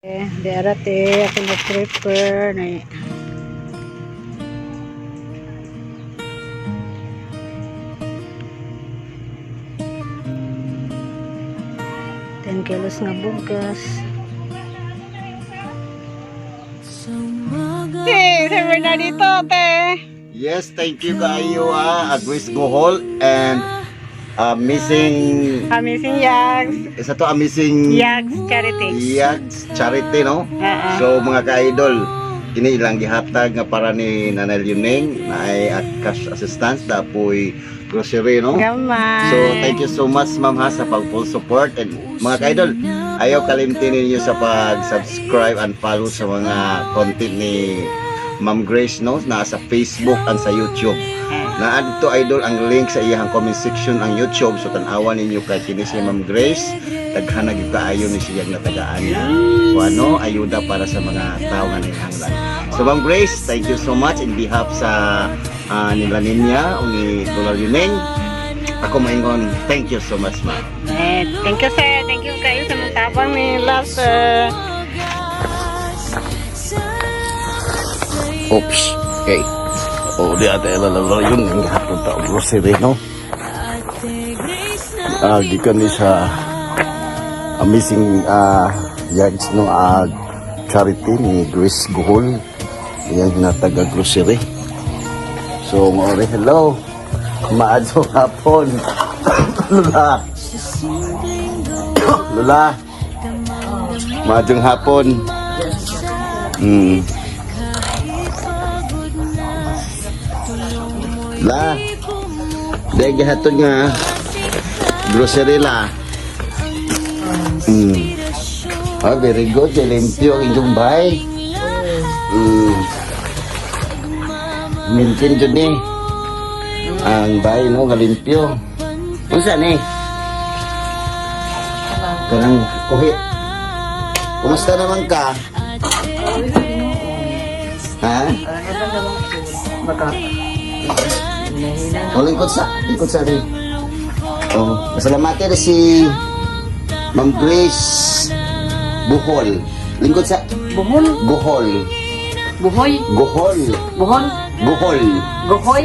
Di arate ako nag-prepare na 10 kilos nga bugas. Hey, Sir Bernardito, te. Yes, thank you kayo Agwis Bohol and Amazing Yags. isa to amazing Yags Charity. Yags Charity, no? Oo. So mga ka-idol, kini ilang gihatag nga para ni Nanay Yuneng na ay cash assistance dapoy grocery, no? Gamay. So thank you so much ma'am ha sa pag-full support, and mga ka-idol, ayaw kalimtin ninyo sa pag-subscribe and follow sa mga content ni Ma'am Grace, no? Na sa Facebook and sa YouTube. Na dito idol ang link sa iyang comment section ang YouTube, so tan-awan ninyo kay kini si Ma'am Grace, daghan na gyud kaayo ni siya nga tagaan na ano ayuda para sa mga tao nga nangangailangan. So Ma'am Grace, thank you so much in behalf sa nila niya ni Lola Yuneng. Ako maingon, thank you so much ma'am. Thank you, sir. Thank you kayo sa mga tabang ni love, sir. Oops. Okay. Oh, di ate Lola yun ang hapon ta grocery, no? Gikan ni sa amazing yards, no, charity ni Grace Bohol. Yan na taga grocery. So ngore, hello. Maadto hapon. Lola. Lola. Maadtong hapon. La. Dahil gihatod nga grocery la. Very good. Limpyo ang inyong bahay. Mintin dyan eh. Ang bahay, no, galimpyo. Kung saan eh? Kanang kuhi. Kumusta naman ka? Ha? O, lingkod sa rin. O, masalamati na si Ma'am Grace Bohol. Lingkod sa Buhol. Bohol. Buhoy. Gohol. Buhol. Gohol. Gohoy.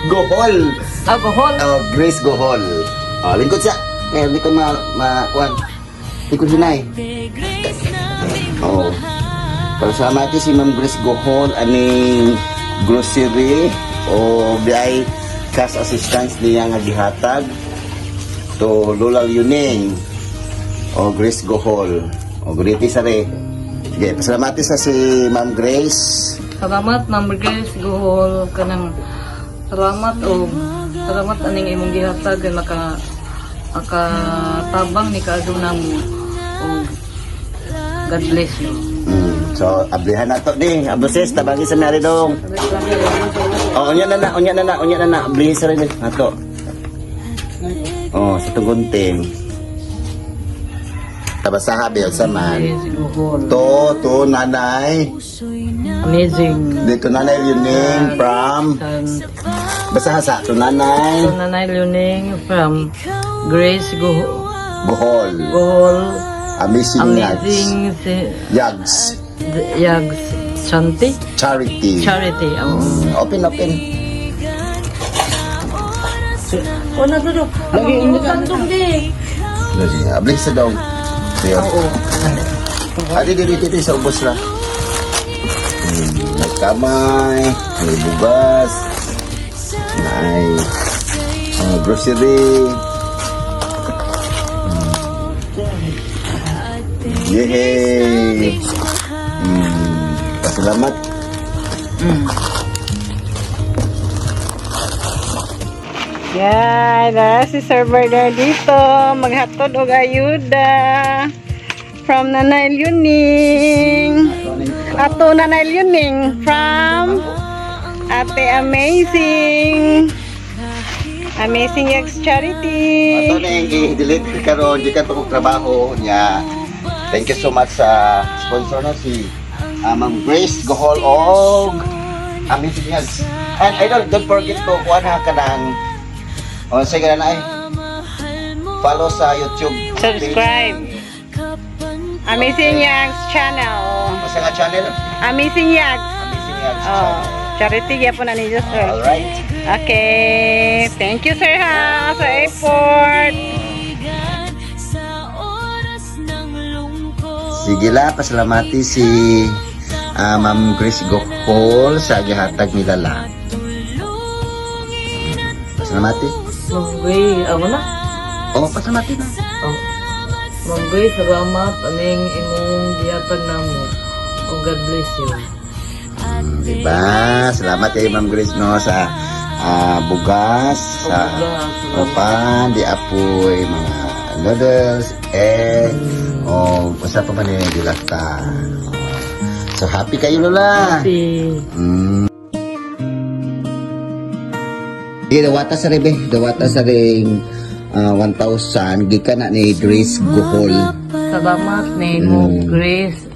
Gohol. Buhol. Grace Gohol. Lingkod sa. Hindi ko kuwan. Lingkod hinay. Pasalamati si Ma'am Grace Gohol aning grocery o biyay cash assistance niya nga gihatag to Lola Yuneng o Grace Gohol o guriti sa re. Okay, pasalamati sa si Ma'am Grace. Salamat Ma'am Grace Gohol kanang salamat o salamat aning imong gihatag nga makatabang ni kaadunam o God bless you. So ablihan na to ni abuses tabagi sa nari dong. Unya na na ablihan sa rin ato. Sa tugunting. Tabasa habi sa man. Grace Gohol. To nanay. Amazing. Dito nanay Yuneng from basa sa to nanay So, Nanay Luning from Grace Bohol. Gohol. Amazing Yags Yags Charity. Open. O na dudok. Lagi sandong di. Ablik sa daw. Oo. Adi dito sa ubos na. May kamay, may bugas, may grocery. Yehey! Pasalamat. Yan, si Sir Bernardito maghatod og ayuda from Nanay Yuneng. Ato Nanay Yuneng from Ate Amazing Yags Charity. Ato na yung i-delete karon di ka tukog trabaho niya. Thank you so much sa sponsor na si Ma'am Grace Gohol og Amazing Yags. And don't forget to kuha na ka ng sige na follow sa YouTube. Subscribe. Amazing Yags channel. Basta nga channel? Amazing Yags. Amazing Yags Oh, channel. charity ya po na ni sir. Alright. Okay. Thank you sir ha sa effort. Sige la, pasalamati si Ma'am Grace Gohol sa gihatag nila la. Pasalamati. Manggoy, wala. Oh, pasalamati na. Oh. Manggoy, salamat aning imong gihatag namo. Oh, God bless you. Diba? Salamat kay Ma'am Grace no sa bugas, sa upan, di apoy, mga noodles, egg, o basta pa man yung dilata. So happy kayo lola. Happy. Dawata sa rebe, dawata sa ring 1,000 gikan na ni Grace Gohol. Salamat ni mo, Grace.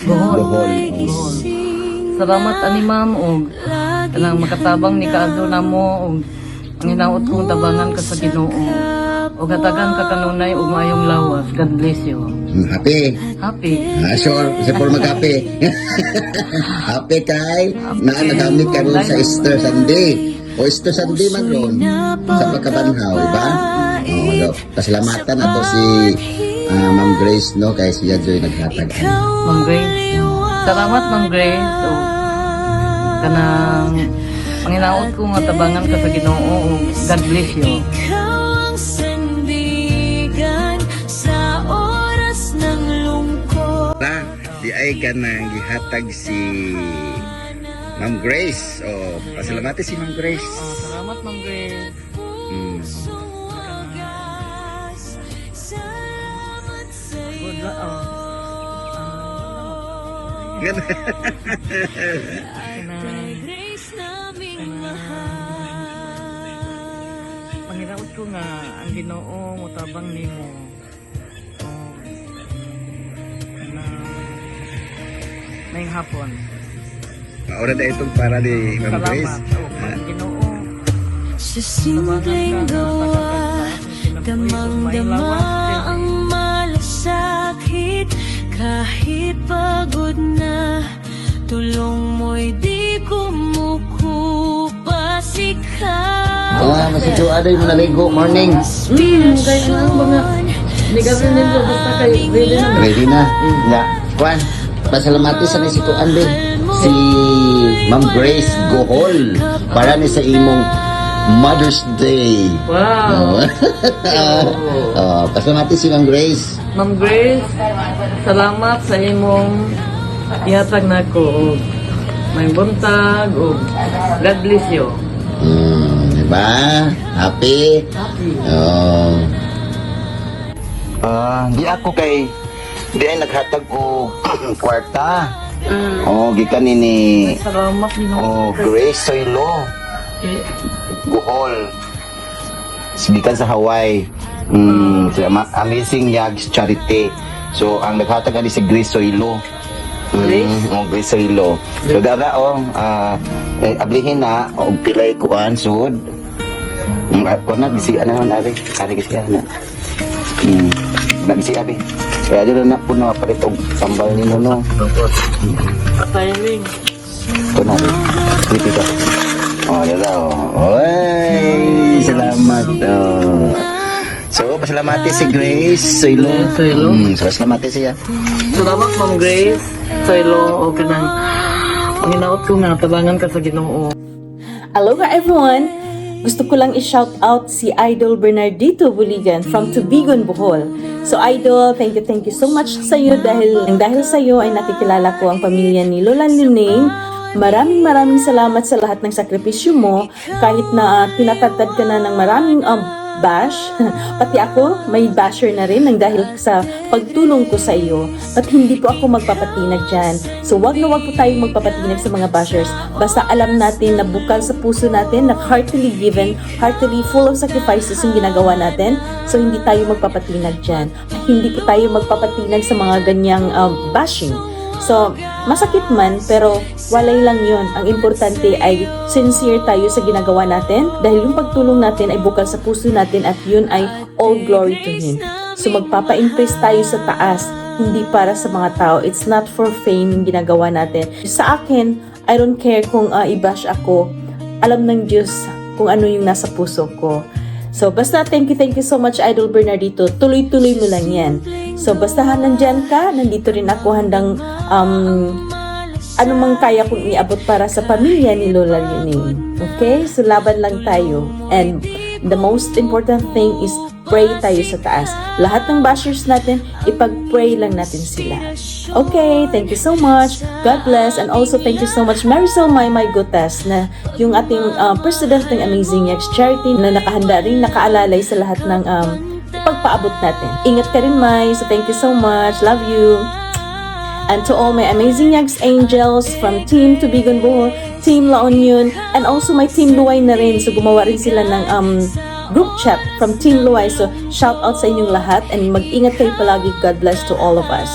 Gohol. Gohol. Salamat ani ma'am og kanang makatabang ni kaadto namo og ang hinaot kong tabangan ka sa Ginoo. Og hatagan ka kanunay og maayong lawas. God bless you. Happy. Happy. Sure, sa por mag-happy. Happy kay na nagamit ka ron sa Easter Sunday. O Easter Sunday man ron sa pagkabanhaw, iba? Oh, pasalamatan na to si Ma'am Grace no kay siya joy naghatag. Ma'am Grace. Salamat Ma'am Grace. So, kanang ang hinaot ko nga tabangan ka sa Ginoo. God bless you. Di ay ka nang gihatag si Ma'am Grace. O, pasalamati si Ma'am Grace. Salamat Ma'am Grace. Good luck. Panginoon ko nga ang Ginoo mutabang nimo. May hapon. Maura na itong para ni Ma'am Grace. Salamat. Ang Ginoo. Sa simpleng gawa, damang-dama ang malasakit. Kahit pagod na, tulong mo'y di kumukupasikap. Masudyo aday mo naligo, morning. Kaya lang mga nigawin nito, basta kayo ready na. Ready na. Yeah. Juan, pasalamati sa nasituan din si Ma'am Grace Gohol para ni sa imong Mother's Day. Wow! Pasalamati si Ma'am Grace. Ma'am Grace, salamat sa imong ihatag nako. May buntag o God bless you. Diba? Happy? Happy. Di ako kay di ay naghatag o kwarta. Gikan ni Salamat Ginoo. Grace Soylo Gohol. Gikan sa Hawaii. Amazing Yags Charity. So ang naghatag ani si Grace Soylo. Grace Soylo. So dara ablihin na og pilay kuan sud. Ako na bisi ana man ari kasi ana. Nabisi abi. Kaya dito na po na mapalit og sambal nino no. Timing. Ito na rin. Dito ka. Dito. Oy, salamat. So, pasalamati si Grace Soylo. So, pasalamati siya. Salamat Ma'am Grace. Soylo o kanang ang hinaot ko nga tabangan ka sa Ginoo. Aloha everyone! Gusto ko lang i-shout out si Idol Bernardito Buligan from Tubigon, Bohol. So Idol, thank you so much sa iyo dahil sa iyo ay nakikilala ko ang pamilya ni Lola Neneng. Maraming salamat sa lahat ng sakripisyo mo kahit na tinatagtad ka na ng maraming bash. Pati ako, may basher na rin ng dahil sa pagtulong ko sa iyo. At hindi po ako magpapatinag dyan. So wag na wag po tayong magpapatinag sa mga bashers. Basta alam natin na bukal sa puso natin, na heartily given, heartily full of sacrifices yung ginagawa natin. So hindi tayo magpapatinag dyan. Hindi po tayo magpapatinag sa mga ganyang bashing. So, masakit man, pero walay lang yun. Ang importante ay sincere tayo sa ginagawa natin dahil yung pagtulong natin ay bukal sa puso natin at yun ay all glory to Him. So, magpapa-impress tayo sa taas hindi para sa mga tao. It's not for fame yung ginagawa natin. Sa akin, I don't care kung i-bash ako. Alam ng Diyos kung ano yung nasa puso ko. So, basta thank you so much, Idol Bernardito. Tuloy-tuloy mo lang yan. So, basta nandyan ka, nandito rin ako handang anumang kaya kong iabot para sa pamilya ni Lola Leonie. Okay? So, laban lang tayo. And the most important thing is pray tayo sa taas. Lahat ng bashers natin, ipag-pray lang natin sila. Okay, thank you so much. God bless. And also, thank you so much, Marisol Maymay Gotas, na yung ating president ng Amazing X Charity na nakahanda rin, nakaalalay sa lahat ng pagpaabot natin. Ingat ka rin, May. So, thank you so much. Love you. And to all my Amazing X Angels from Team Tubigon Bohol, Team La Union, and also my Team Luway na rin. So, gumawa rin sila ng group chat from Team Luway. So, shout out sa inyong lahat and mag-ingat kayo palagi. God bless to all of us.